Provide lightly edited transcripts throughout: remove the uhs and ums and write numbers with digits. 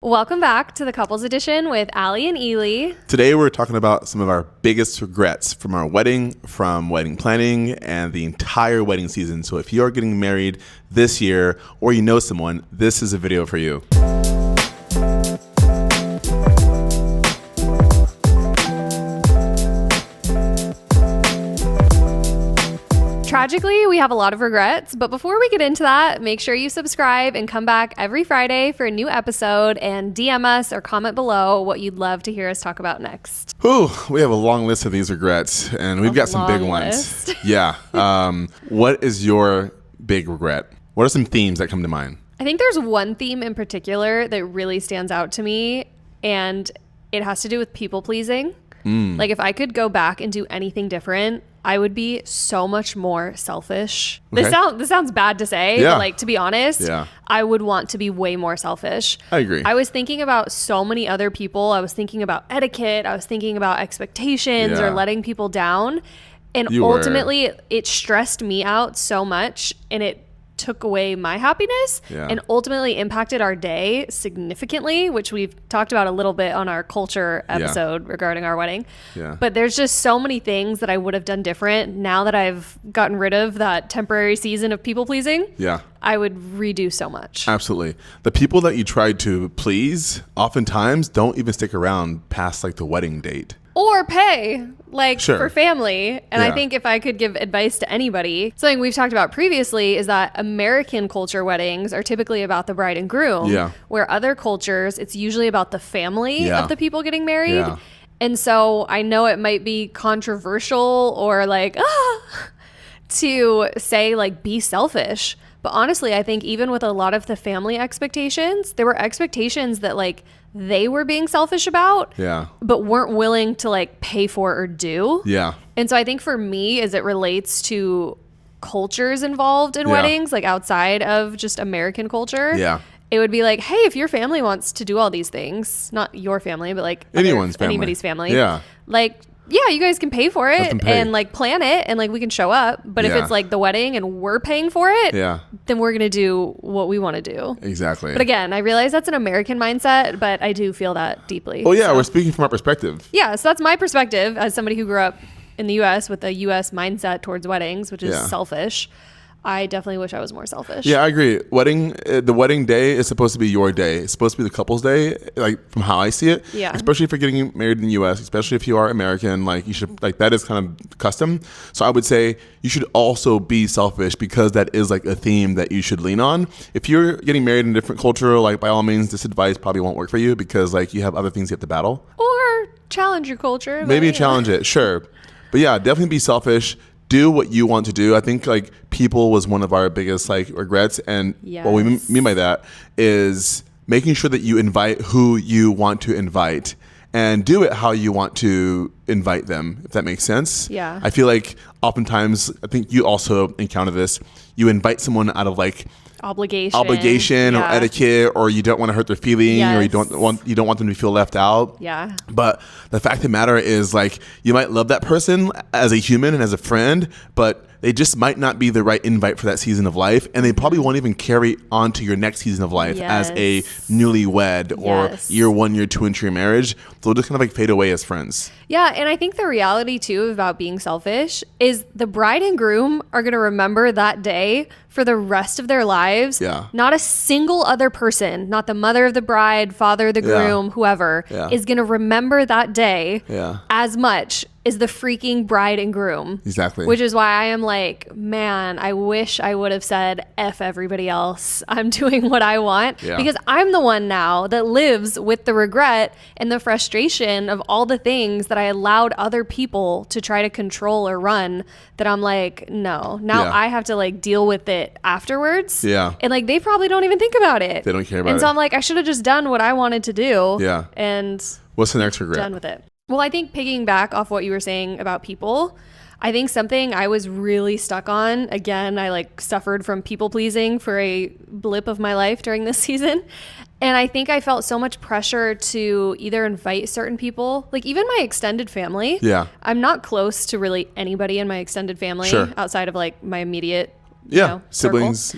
Welcome back to the Couples Edition with Allie and Ely. Today we're talking about some of our biggest regrets from our wedding, from wedding planning, and the entire wedding season. So if you're getting married this year or you know someone, this is a video for you. Tragically, we have a lot of regrets, but before we get into that, make sure you subscribe and come back every Friday for a new episode and DM us or comment below what you'd love to hear us talk about next. Whew, we have a long list of these regrets, and we've got some big ones. Yeah. What is your big regret? What are some themes that come to mind? I think there's one theme in particular that really stands out to me, and it has to do with people pleasing. Like if I could go back and do anything different, I would be so much more selfish. Okay. This sounds bad to say, but like to be honest, I would want to be way more selfish. I agree. I was thinking about so many other people. I was thinking about etiquette. I was thinking about expectations or letting people down. And ultimately, it stressed me out so much, and it took away my happiness and ultimately impacted our day significantly, which we've talked about a little bit on our culture episode regarding our wedding. But there's just so many things that I would have done different now that I've gotten rid of that temporary season of people pleasing. I would redo so much. Absolutely. The people that you tried to please oftentimes don't even stick around past like the wedding date. Or pay, for family. And I think if I could give advice to anybody, something we've talked about previously is that American culture weddings are typically about the bride and groom, where other cultures, it's usually about the family of the people getting married. And so I know it might be controversial or to say be selfish. But honestly, I think even with a lot of the family expectations, there were expectations that they were being selfish about, but weren't willing to pay for or do. And so I think for me, as it relates to cultures involved in weddings, outside of just American culture, it would be hey, if your family wants to do all these things, not your family, but anybody's family, you guys can pay for it and plan it and we can show up. But if it's the wedding and we're paying for it, then we're going to do what we want to do. Exactly. But again, I realize that's an American mindset, but I do feel that deeply. Well, we're speaking from our perspective. Yeah. So that's my perspective as somebody who grew up in the US with a US mindset towards weddings, which is selfish. I definitely wish I was more selfish. Yeah, I agree. The wedding day is supposed to be your day. It's supposed to be the couple's day, from how I see it. Yeah. Especially if you're getting married in the U.S., especially if you are American, you should, that is kind of custom. So I would say you should also be selfish because that is a theme that you should lean on. If you're getting married in a different culture, by all means, this advice probably won't work for you because you have other things you have to battle. Or challenge your culture. Maybe challenge it, sure. But definitely be selfish. Do what you want to do. I think people was one of our biggest regrets, and what we mean by that is making sure that you invite who you want to invite and do it how you want to invite them, if that makes sense. I feel oftentimes, I think you also encounter this, you invite someone out of obligation or etiquette, or you don't want to hurt their feeling, or you don't want them to feel left out. But the fact of the matter is you might love that person as a human and as a friend, but they just might not be the right invite for that season of life, and they probably won't even carry on to your next season of life as a newlywed or year 1, year 2 into your marriage. They'll just kind of fade away as friends. Yeah, and I think the reality too about being selfish is the bride and groom are going to remember that day for the rest of their lives. Not a single other person, not the mother of the bride, father of the groom, whoever, is going to remember that day as much as the freaking bride and groom. Exactly. Which is why I am man, I wish I would have said F everybody else. I'm doing what I want because I'm the one now that lives with the regret and the frustration of all the things that I allowed other people to try to control or run, that I'm no, now I have to deal with it afterwards. And they probably don't even think about it. They don't care about it. And so I'm I should have just done what I wanted to do. And what's the next regret? Done with it. Well, I think piggying back off what you were saying about people, I think something I was really stuck on, again, I suffered from people pleasing for a blip of my life during this season. And I think I felt so much pressure to either invite certain people, even my extended family. I'm not close to really anybody in my extended family outside of my immediate siblings.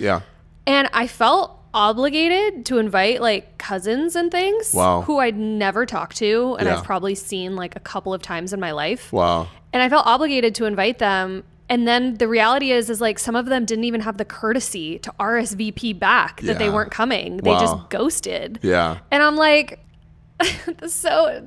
And I felt obligated to invite like cousins and things who I'd never talked to and I've probably seen like a couple of times in my life. Wow. And I felt obligated to invite them. And then the reality is like some of them didn't even have the courtesy to RSVP back that they weren't coming. They just ghosted. Yeah. And I'm like, so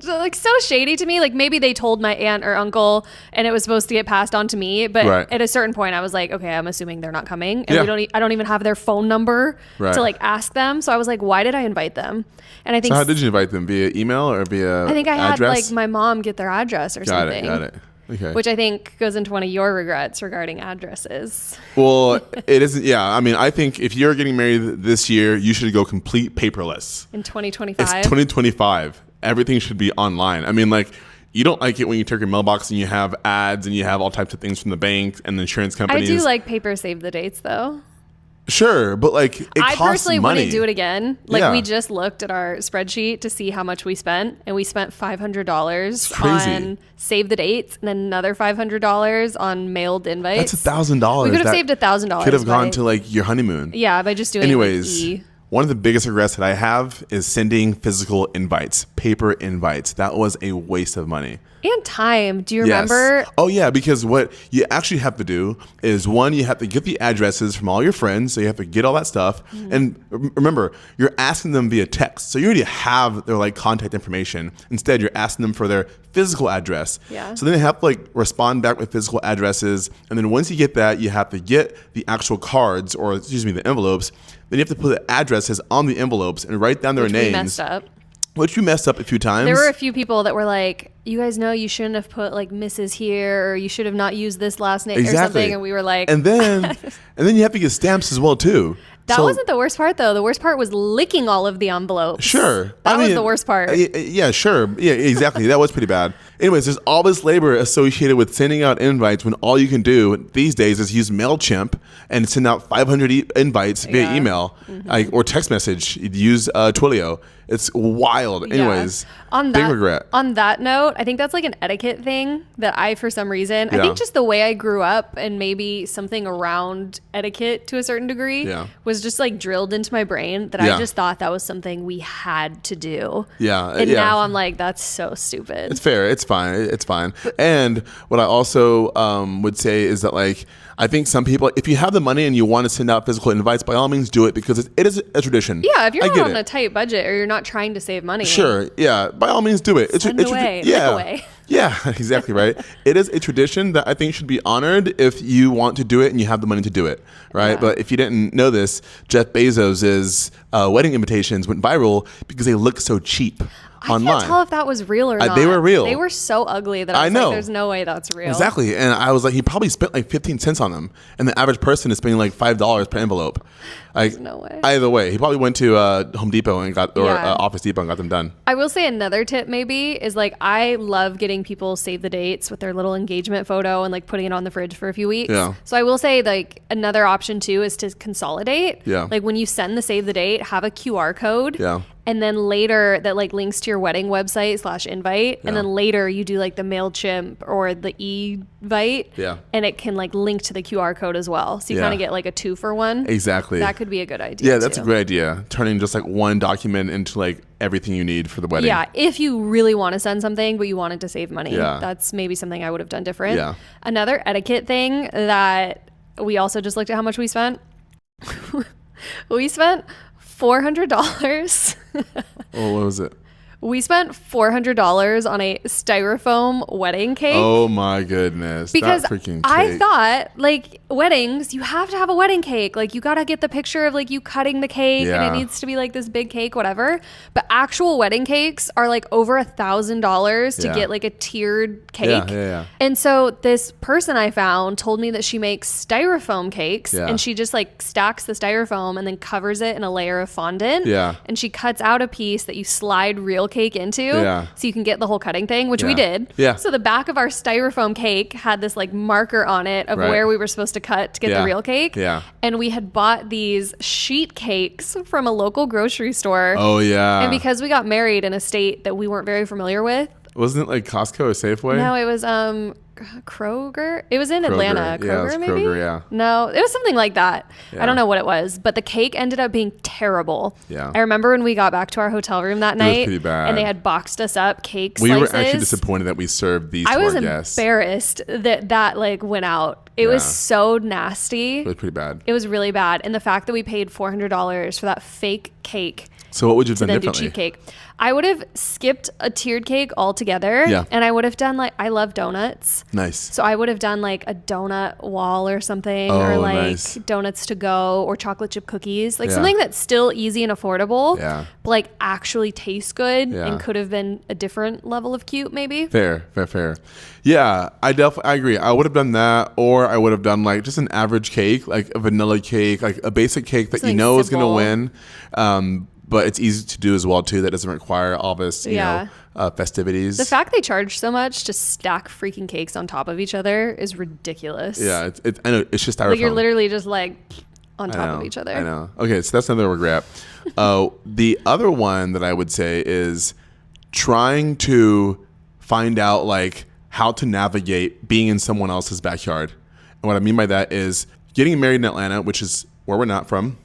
shady to me. Like maybe they told my aunt or uncle and it was supposed to get passed on to me, but at a certain point I was like, okay, I'm assuming they're not coming, and I don't even have their phone number to like ask them. So I was like, why did I invite them? And I think, so how did you invite them? Via email or via I think I had address? like my mom get their address or something. Got it. Okay. Which I think goes into one of your regrets regarding addresses. Well, it isn't. Yeah. I mean, I think if you're getting married this year, you should go complete paperless. In 2025? It's 2025. Everything should be online. I mean, like, you don't like it when you check your mailbox and you have ads and you have all types of things from the bank and the insurance companies. I do like paper save the dates though. Sure, but like it costs money. I personally wouldn't do it again. Like we just looked at our spreadsheet to see how much we spent, and we spent $500 on save the dates and another $500 on mailed invites. That's $1,000. We could have saved $1,000. Could have gone to like your honeymoon. Yeah, by just doing. Anyways, one of the biggest regrets that I have is sending physical invites, paper invites. That was a waste of money. And time. Do you remember? Oh, yeah, because what you actually have to do is, one, you have to get the addresses from all your friends. So you have to get all that stuff. And remember, you're asking them via text. So you already have their like contact information. Instead, you're asking them for their physical address. Yeah. So then they have to like respond back with physical addresses. And then once you get that, you have to get the actual cards, or the envelopes. Then you have to put the addresses on the envelopes and write down their names. We messed up. Which you messed up a few times. There were a few people that were like, you guys know you shouldn't have put like Mrs. here, or you should have not used this last name or something. And we were like, and then you have to get stamps as well too. That wasn't the worst part though. The worst part was licking all of the envelopes. Sure. That was the worst part. Yeah, sure. Yeah, exactly. That was pretty bad. Anyways, there's all this labor associated with sending out invites when all you can do these days is use MailChimp and send out 500 invites via email, like, or text message. You'd use Twilio. It's wild. Anyways, big regret. On that note, I think that's like an etiquette thing that I, for some reason, I think just the way I grew up and maybe something around etiquette to a certain degree was just like drilled into my brain that I just thought that was something we had to do. Yeah. And now I'm like, that's so stupid. It's fair. It's fine. It's fine. And what I also would say is that, like, I think some people, if you have the money and you want to send out physical invites, by all means do it, because it is a tradition. Yeah, if you're not on a tight budget or you're not trying to save money. Sure, yeah, by all means do it. Send away. Yeah, exactly right. It is a tradition that I think should be honored if you want to do it and you have the money to do it, right? Yeah. But if you didn't know this, Jeff Bezos' wedding invitations went viral because they look so cheap. Online. I can't tell if that was real or not. They were real. They were so ugly that I was like, there's no way that's real. Exactly. And I was like, he probably spent like 15 cents on them. And the average person is spending like $5 per envelope. Like, there's no way. Either way. He probably went to Home Depot and Office Depot and got them done. I will say another tip maybe is, like, I love getting people save the dates with their little engagement photo and like putting it on the fridge for a few weeks. Yeah. So I will say, like, another option too is to consolidate. Yeah. Like when you send the save the date, have a QR code. Yeah. And then later that like links to your wedding website /invite. Yeah. And then later you do like the MailChimp or the e-vite. Yeah. And it can like link to the QR code as well. So you kind of get like a 2-for-1. Exactly. That could be a good idea. Yeah, that's a great idea. Turning just like one document into like everything you need for the wedding. Yeah. If you really want to send something, but you wanted to save money. Yeah. That's maybe something I would have done different. Yeah. Another etiquette thing that we also just looked at how much we spent. We spent $400. Oh, what was it? We spent $400 on a styrofoam wedding cake. Oh my goodness. Because that freaking cake. I thought, like, weddings, you have to have a wedding cake. Like, you got to get the picture of like you cutting the cake and it needs to be like this big cake, whatever. But actual wedding cakes are like over $1,000 to get like a tiered cake. Yeah. And so this person I found told me that she makes styrofoam cakes and she just like stacks the styrofoam and then covers it in a layer of fondant. Yeah. And she cuts out a piece that you slide real cake into so you can get the whole cutting thing, which we did. Yeah. So the back of our styrofoam cake had this like marker on it of where we were supposed to cut to get the real cake. Yeah. And we had bought these sheet cakes from a local grocery store. Oh yeah. And because we got married in a state that we weren't very familiar with, Wasn't it like Costco or Safeway? No, it was Kroger. It was in Atlanta. Kroger, maybe? Kroger, yeah. No, it was something like that. Yeah. I don't know what it was, but the cake ended up being terrible. Yeah. I remember when we got back to our hotel room that night. It was pretty bad. And they had boxed us up cake we slices. were actually disappointed that we served these to our guests. I was embarrassed that like went out. It was so nasty. It was pretty bad. It was really bad. And the fact that we paid $400 for that fake cake. So what would you have done differently? Do cheap cake. I would have skipped a tiered cake altogether. Yeah. And I would have done like, I love donuts. Nice. So I would have done like a donut wall or something, Oh, or like nice. donuts to go, or chocolate chip cookies, like Yeah. something that's still easy and affordable, but like actually tastes good and could have been a different level of cute, maybe. Fair. Yeah, I agree. I would have done that, or I would have done like just an average cake, like a vanilla cake, like a basic cake that Something you know is simple. going to win. But it's easy to do as well too. That doesn't require all this, you know, festivities. The fact they charge so much to stack freaking cakes on top of each other is ridiculous. Yeah, I know, it's just styrofoam. Like you're literally just like on top of each other. I know. Okay, so that's another regret. The other one that I would say is trying to find out like how to navigate being in someone else's backyard. And what I mean by that is getting married in Atlanta, which is where we're not from,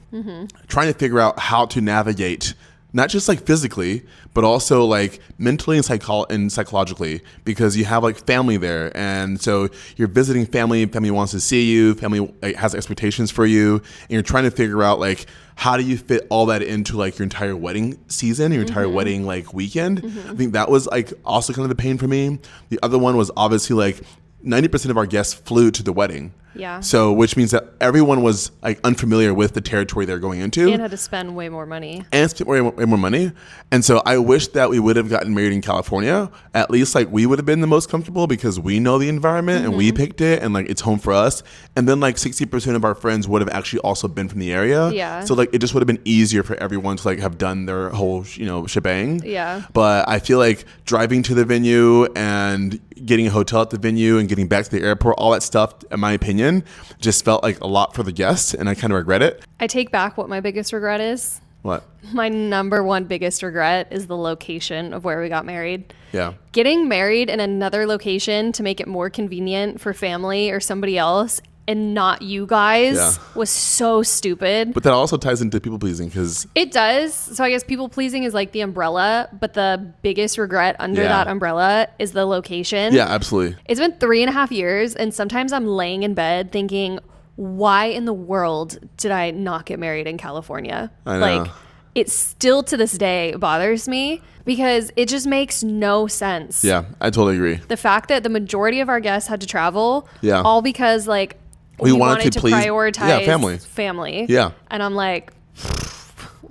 trying to figure out how to navigate, not just like physically, but also like mentally and psychologically, because you have like family there. And so you're visiting family wants to see you, family like, has expectations for you. And you're trying to figure out like, how do you fit all that into like your entire wedding season, your entire wedding like weekend? I think that was like also kind of the pain for me. The other one was obviously like 90% of our guests flew to the wedding. Yeah. So, which means that everyone was like unfamiliar with the territory they're going into. And had to spend way more money. And spend way more money. And so I wish that we would have gotten married in California. At least like we would have been the most comfortable because we know the environment and we picked it and like it's home for us. And then like 60% of our friends would have actually also been from the area. Yeah. So like it just would have been easier for everyone to like have done their whole, you know, shebang. Yeah. But I feel like driving to the venue and getting a hotel at the venue and getting back to the airport, all that stuff, in my opinion, just felt like a lot for the guests, and I kind of regret it. I take back what my biggest regret is. What? My number one biggest regret is the location of where we got married. Yeah. Getting married in another location to make it more convenient for family or somebody else and not you guys was so stupid. But that also ties into people pleasing because it does. So I guess people pleasing is like the umbrella, but the biggest regret under that umbrella is the location. Yeah, absolutely. It's been 3.5 years, and sometimes I'm laying in bed thinking, why in the world did I not get married in California? I know. Like, it still to this day bothers me because it just makes no sense. Yeah, I totally agree. The fact that the majority of our guests had to travel, Yeah. all because like we wanted to prioritize family. Yeah. And I'm like,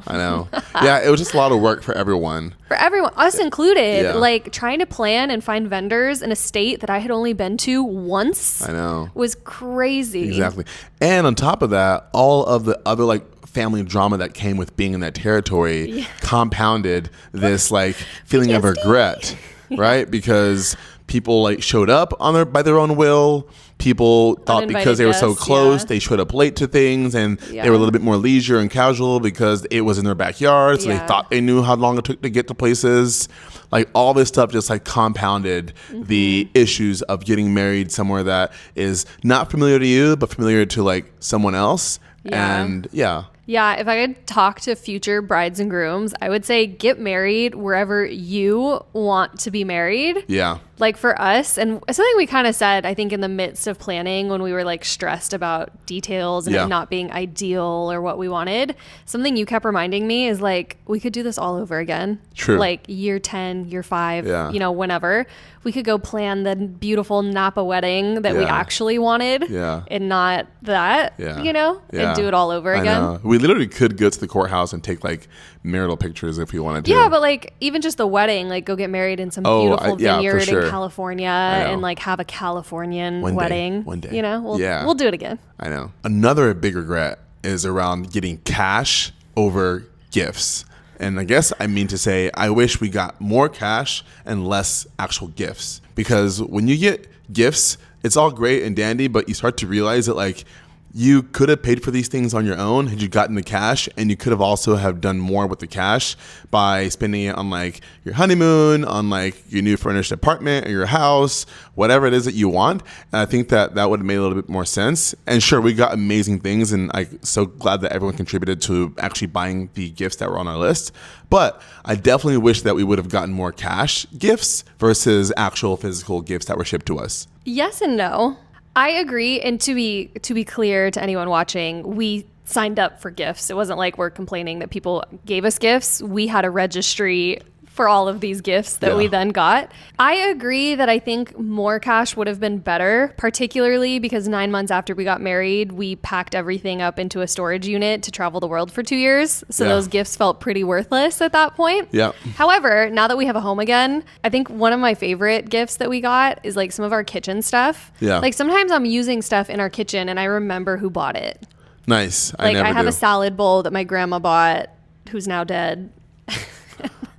I know. Yeah, it was just a lot of work for everyone. For everyone, us included, Yeah. like trying to plan and find vendors in a state that I had only been to once. I know. Was crazy. Exactly. And on top of that, all of the other like family drama that came with being in that territory compounded this like feeling of regret, right? Because people like showed up by their own will. People thought because they were so close, they showed up late to things, and they were a little bit more leisure and casual because it was in their backyard. So they thought they knew how long it took to get to places. Like all this stuff just like compounded the issues of getting married somewhere that is not familiar to you, but familiar to like someone else. Yeah. And Yeah, if I could talk to future brides and grooms, I would say get married wherever you want to be married. Yeah. Like for us, and something we kind of said, I think in the midst of planning when we were like stressed about details and it not being ideal or what we wanted, something you kept reminding me is like, we could do this all over again. True. Like year 10, year 5, you know, whenever. We could go plan the beautiful Napa wedding that we actually wanted and not that, you know, and do it all over again. We literally could go to the courthouse and take like marital pictures if we wanted to. Yeah, but like even just the wedding, like go get married in some beautiful vineyard in California and like have a Californian wedding. One day. You know, we'll do it again. I know. Another big regret is around getting cash over gifts. And I guess I mean to say, I wish we got more cash and less actual gifts. Because when you get gifts, it's all great and dandy, but you start to realize that like you could have paid for these things on your own had you gotten the cash, and you could have also have done more with the cash by spending it on like your honeymoon, on like your new furnished apartment or your house, whatever it is that you want. And I think that would have made a little bit more sense. And sure, we got amazing things, and I'm so glad that everyone contributed to actually buying the gifts that were on our list. But I definitely wish that we would have gotten more cash gifts versus actual physical gifts that were shipped to us. Yes and no. I agree. And to be clear to anyone watching, we signed up for gifts. It wasn't like we're complaining that people gave us gifts. We had a registry for all of these gifts that we then got. I agree that I think more cash would have been better, particularly because 9 months after we got married, we packed everything up into a storage unit to travel the world for 2 years. So those gifts felt pretty worthless at that point. Yeah. However, now that we have a home again, I think one of my favorite gifts that we got is like some of our kitchen stuff. Yeah. Like sometimes I'm using stuff in our kitchen and I remember who bought it. Nice. Like I have a salad bowl that my grandma bought, who's now dead.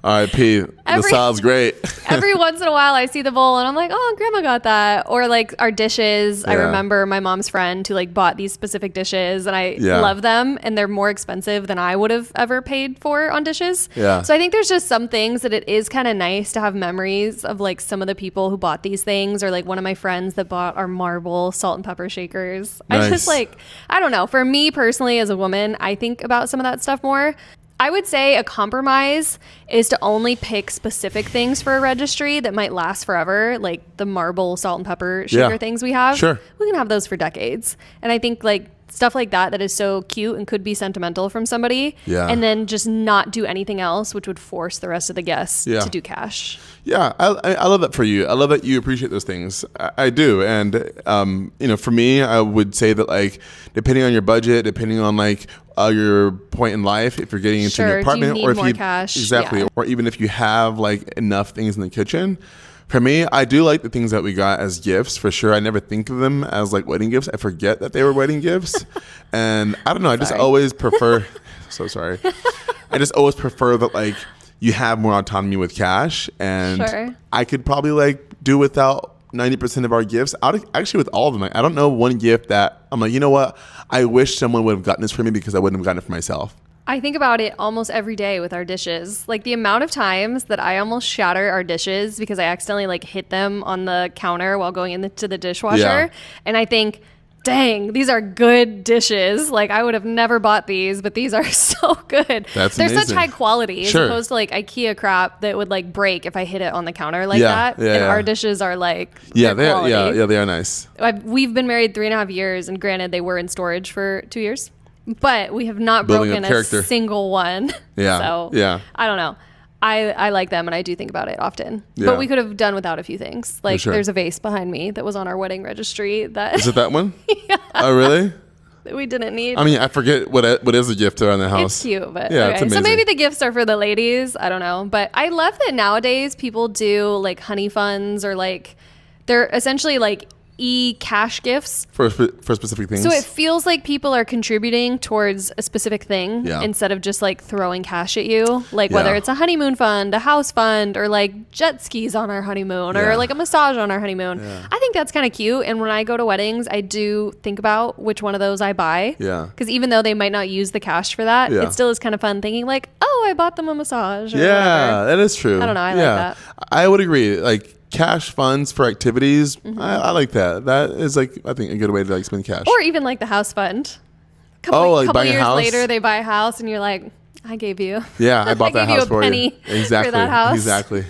R.I.P. The salad's great. Every once in a while I see the bowl and I'm like, oh, grandma got that. Or like our dishes. I remember my mom's friend who like bought these specific dishes and I love them, and they're more expensive than I would have ever paid for on dishes. Yeah. So I think there's just some things that it is kind of nice to have memories of like some of the people who bought these things, or like one of my friends that bought our marble salt and pepper shakers. Nice. I just like, I don't know. For me personally as a woman, I think about some of that stuff more. I would say a compromise is to only pick specific things for a registry that might last forever, like the marble salt and pepper shaker things we have. Sure. We can have those for decades. And I think like stuff like that is so cute and could be sentimental from somebody. Yeah. And then just not do anything else, which would force the rest of the guests to do cash. Yeah, I love that for you. I love that you appreciate those things. I do. And, for me, I would say that, like, depending on your budget, depending on, like, your point in life, if you're getting into an apartment, or if you cash. Exactly. Or even if you have, like, enough things in the kitchen. For me, I do like the things that we got as gifts, for sure. I never think of them as, like, wedding gifts. I forget that they were wedding gifts. And I don't know. I just always prefer... So sorry. I just always prefer that, like, you have more autonomy with cash, and I could probably like do without 90% of our gifts. Actually, with all of them, I don't know one gift that I'm like, you know what? I wish someone would have gotten this for me because I wouldn't have gotten it for myself. I think about it almost every day with our dishes. Like the amount of times that I almost shatter our dishes because I accidentally like hit them on the counter while going into the dishwasher. Yeah. And I think, dang, these are good dishes. Like I would have never bought these, but these are so good. They're amazing. Such high quality as opposed to like IKEA crap that would like break if I hit it on the counter like that. And our dishes are like they are nice. We've been married 3.5 years, and granted they were in storage for 2 years, but we have not broken a single one. Yeah. So I don't know. I like them, and I do think about it often. Yeah. But we could have done without a few things. Like there's a vase behind me that was on our wedding registry. Is it that one? Yeah. Oh, really? That we didn't need. I mean, I forget what is a gift around the house. It's cute, but it's amazing. So maybe the gifts are for the ladies. I don't know. But I love that nowadays people do like honey funds, or like they're essentially like cash gifts for specific things. So it feels like people are contributing towards a specific thing instead of just like throwing cash at you. Like whether it's a honeymoon fund, a house fund, or like jet skis on our honeymoon, or like a massage on our honeymoon. Yeah. I think that's kind of cute. And when I go to weddings, I do think about which one of those I buy. Yeah. Because even though they might not use the cash for that, it still is kind of fun thinking like, oh, I bought them a massage. Or whatever. That is true. I don't know. I like that. I would agree. Like, cash funds for activities, I like that. That is like, I think, a good way to like spend cash. Or even like the house fund. Couple years later, they buy a house, and you're like, I gave you. Yeah, I bought that house for you. Exactly. For that house. Exactly.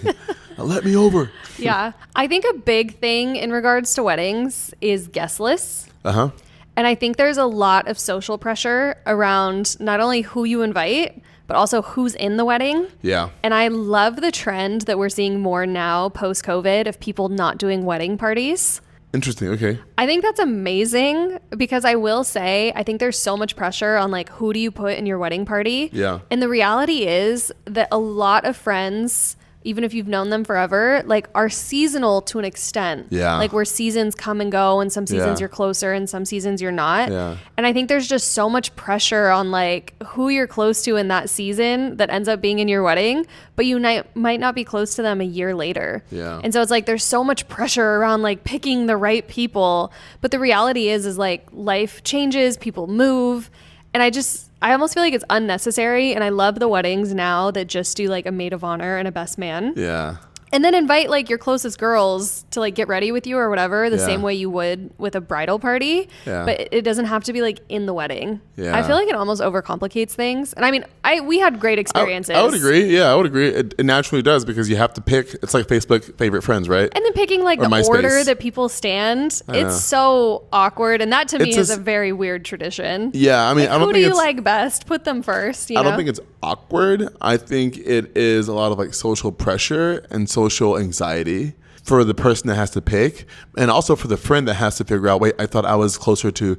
Let me over. Yeah, I think a big thing in regards to weddings is guest lists. And I think there's a lot of social pressure around not only who you invite, but also who's in the wedding. Yeah. And I love the trend that we're seeing more now post-COVID of people not doing wedding parties. Interesting. Okay. I think that's amazing, because I will say, I think there's so much pressure on like, who do you put in your wedding party? Yeah. And the reality is that a lot of friends even if you've known them forever, like are seasonal to an extent. Yeah. Like where seasons come and go, and some seasons you're closer and some seasons you're not. Yeah. And I think there's just so much pressure on like who you're close to in that season that ends up being in your wedding, but you might not be close to them a year later. Yeah. And so it's like there's so much pressure around like picking the right people. But the reality is like life changes, people move. And I almost feel like it's unnecessary. And I love the weddings now that just do like a maid of honor and a best man. Yeah. And then invite like your closest girls to like get ready with you or whatever, the same way you would with a bridal party. Yeah. But it doesn't have to be like in the wedding. Yeah. I feel like it almost overcomplicates things. And I mean, we had great experiences. I would agree. Yeah, I would agree. It naturally does, because you have to pick. It's like Facebook favorite friends, right? And then picking like or the MySpace. order that people stand. It's so awkward. And that to me is a very weird tradition. Yeah. I mean, like, I don't who think do you like best? Put them first. I don't think it's awkward. I think it is a lot of like social pressure and social anxiety for the person that has to pick, and also for the friend that has to figure out, wait, I thought I was closer to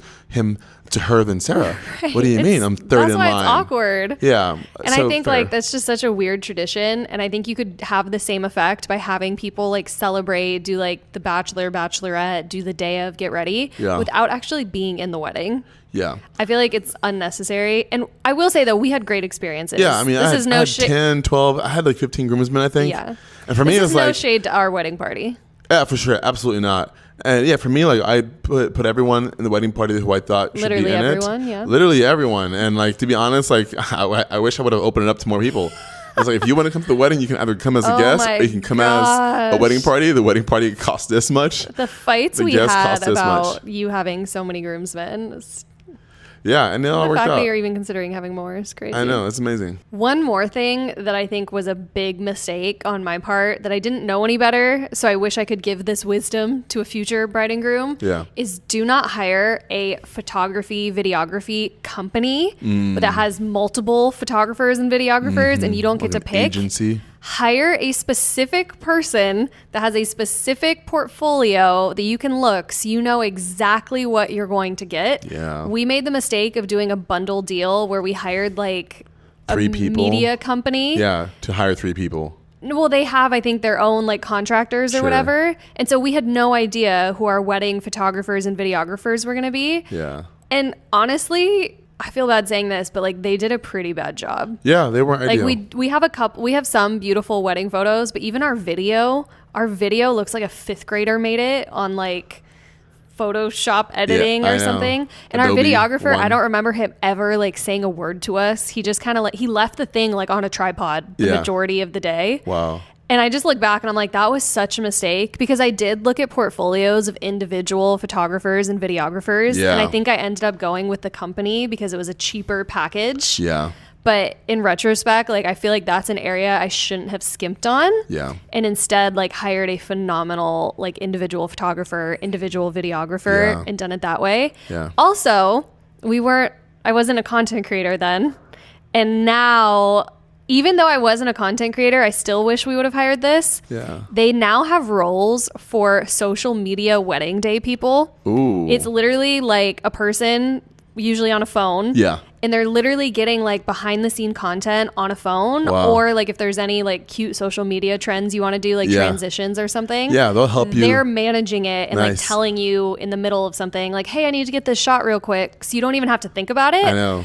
her than Sarah. Right. What do you mean? I'm third in line. That's why it's awkward. Yeah. And I think like that's just such a weird tradition. And I think you could have the same effect by having people like celebrate, do like the bachelor, bachelorette, do the day of get ready without actually being in the wedding. Yeah. I feel like it's unnecessary. And I will say, though, we had great experiences. Yeah. I mean, I had 10, 12, I had like 15 groomsmen, I think. Yeah. And for me, it was like. No shade to our wedding party. Yeah, for sure. Absolutely not. And yeah, for me, like I put everyone in the wedding party who I thought should be in everyone, it. Yeah. Literally everyone. And like, to be honest, like I wish I would have opened it up to more people. I was like, if you want to come to the wedding, you can either come as a guest or you can come as a wedding party. The wedding party costs this much. The fights we had about you having so many groomsmen. Yeah, and it all worked out. The fact that you're even considering having more is crazy. I know, it's amazing. One more thing that I think was a big mistake on my part that I didn't know any better, so I wish I could give this wisdom to a future bride and groom, is do not hire a photography, videography company that has multiple photographers and videographers and you don't get to pick. Agency. Hire a specific person that has a specific portfolio that you can look so you know exactly what you're going to get. Yeah. We made the mistake of doing a bundle deal where we hired like three people. Media company. Yeah, to hire 3 people. Well, they have, I think, their own like contractors or whatever. And so we had no idea who our wedding photographers and videographers were going to be. Yeah. And honestly, I feel bad saying this, but like they did a pretty bad job. Yeah, they weren't ideal. Like we have some beautiful wedding photos, but even our video looks like a 5th grader made it on like Photoshop editing or something. And Adobe our videographer, I don't remember him ever like saying a word to us. He just kind of like, he left the thing like on a tripod the majority of the day. Wow. And I just look back and I'm like, that was such a mistake, because I did look at portfolios of individual photographers and videographers. Yeah. And I think I ended up going with the company because it was a cheaper package. Yeah. But in retrospect, like I feel like that's an area I shouldn't have skimped on. Yeah. And instead like hired a phenomenal like individual photographer, individual videographer and done it that way. Yeah. Also, I wasn't a content creator then. And now, even though I wasn't a content creator, I still wish we would have hired this. Yeah. They now have roles for social media wedding day people. Ooh. It's literally like a person, usually on a phone. Yeah. And they're literally getting like behind the scene content on a phone. Wow. Or like if there's any like cute social media trends you want to do, like transitions or something. Yeah, they'll help you. They're managing it and like telling you in the middle of something like, hey, I need to get this shot real quick. So you don't even have to think about it. I know.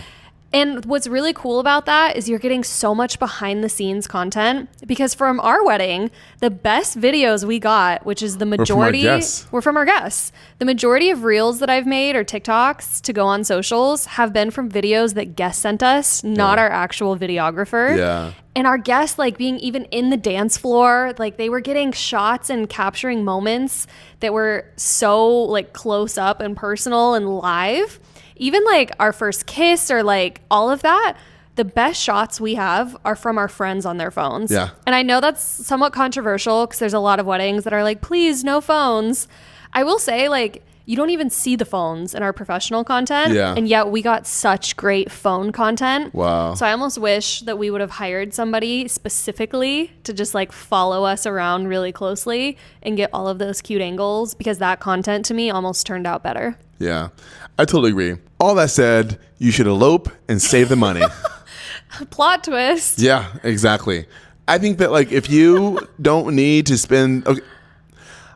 And what's really cool about that is you're getting so much behind the scenes content, because from our wedding, the best videos we got, which is the majority, were from our guests. The majority of reels that I've made or TikToks to go on socials have been from videos that guests sent us, not our actual videographer. Yeah. And our guests, like being even in the dance floor, like they were getting shots and capturing moments that were so like close up and personal and live. Even like our first kiss or like all of that, the best shots we have are from our friends on their phones. Yeah. And I know that's somewhat controversial because there's a lot of weddings that are like, please, no phones. I will say, like, you don't even see the phones in our professional content. Yeah. And yet we got such great phone content. Wow. So I almost wish that we would have hired somebody specifically to just like follow us around really closely and get all of those cute angles, because that content to me almost turned out better. Yeah, I totally agree. All that said, you should elope and save the money. Plot twist. Yeah, exactly. I think that like if you don't need to spend, okay,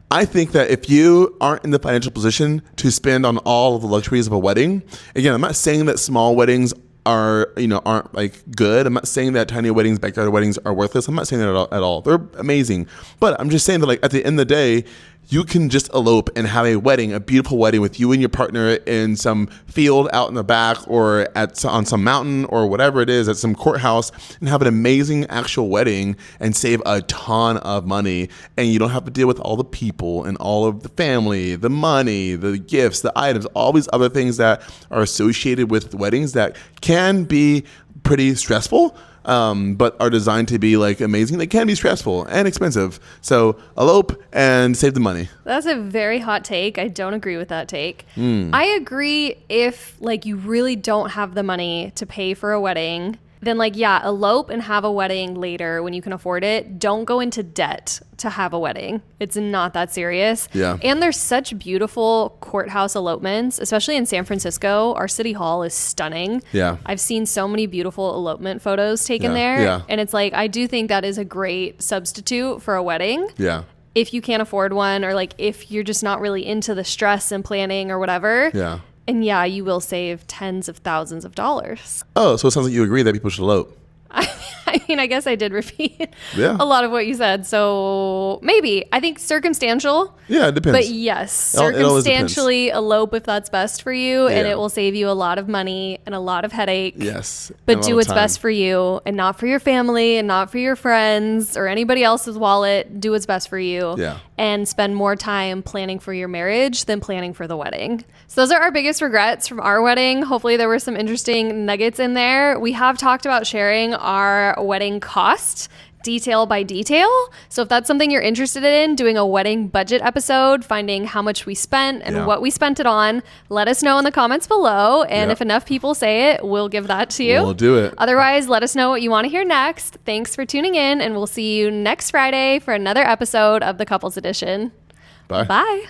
I think that if you aren't in the financial position to spend on all of the luxuries of a wedding, again, I'm not saying that small weddings aren't like good. I'm not saying that tiny weddings, backyard weddings are worthless. I'm not saying that at all. They're amazing. But I'm just saying that like at the end of the day, you can just elope and have a wedding, a beautiful wedding with you and your partner in some field out in the back or on some mountain or whatever it is at some courthouse and have an amazing actual wedding and save a ton of money. And you don't have to deal with all the people and all of the family, the money, the gifts, the items, all these other things that are associated with weddings that can be pretty stressful. But are designed to be like amazing. They can be stressful and expensive. So elope and save the money. That's a very hot take. I don't agree with that take. I agree if like you really don't have the money to pay for a wedding, then like, yeah, elope and have a wedding later when you can afford it. Don't go into debt to have a wedding. It's not that serious. Yeah. And there's such beautiful courthouse elopements, especially in San Francisco. Our city hall is stunning. Yeah. I've seen so many beautiful elopement photos taken there. Yeah. And it's like, I do think that is a great substitute for a wedding. Yeah. If you can't afford one, or like if you're just not really into the stress and planning or whatever. Yeah. And yeah, you will save tens of thousands of dollars. Oh, so it sounds like you agree that people should elope. I mean, I guess I did repeat a lot of what you said. So maybe. I think circumstantial. Yeah, it depends. But yes, circumstantially elope if that's best for you. And it will save you a lot of money and a lot of headache. Yes. But do what's best for you and not for your family and not for your friends or anybody else's wallet. Do what's best for you. Yeah. And spend more time planning for your marriage than planning for the wedding. So those are our biggest regrets from our wedding. Hopefully there were some interesting nuggets in there. We have talked about sharing our wedding cost detail by detail. So if that's something you're interested in, doing a wedding budget episode, finding how much we spent and what we spent it on, let us know in the comments below. And if enough people say it, we'll give that to you. We'll do it. Otherwise, let us know what you want to hear next. Thanks for tuning in, and we'll see you next Friday for another episode of the Couples Edition. Bye. Bye.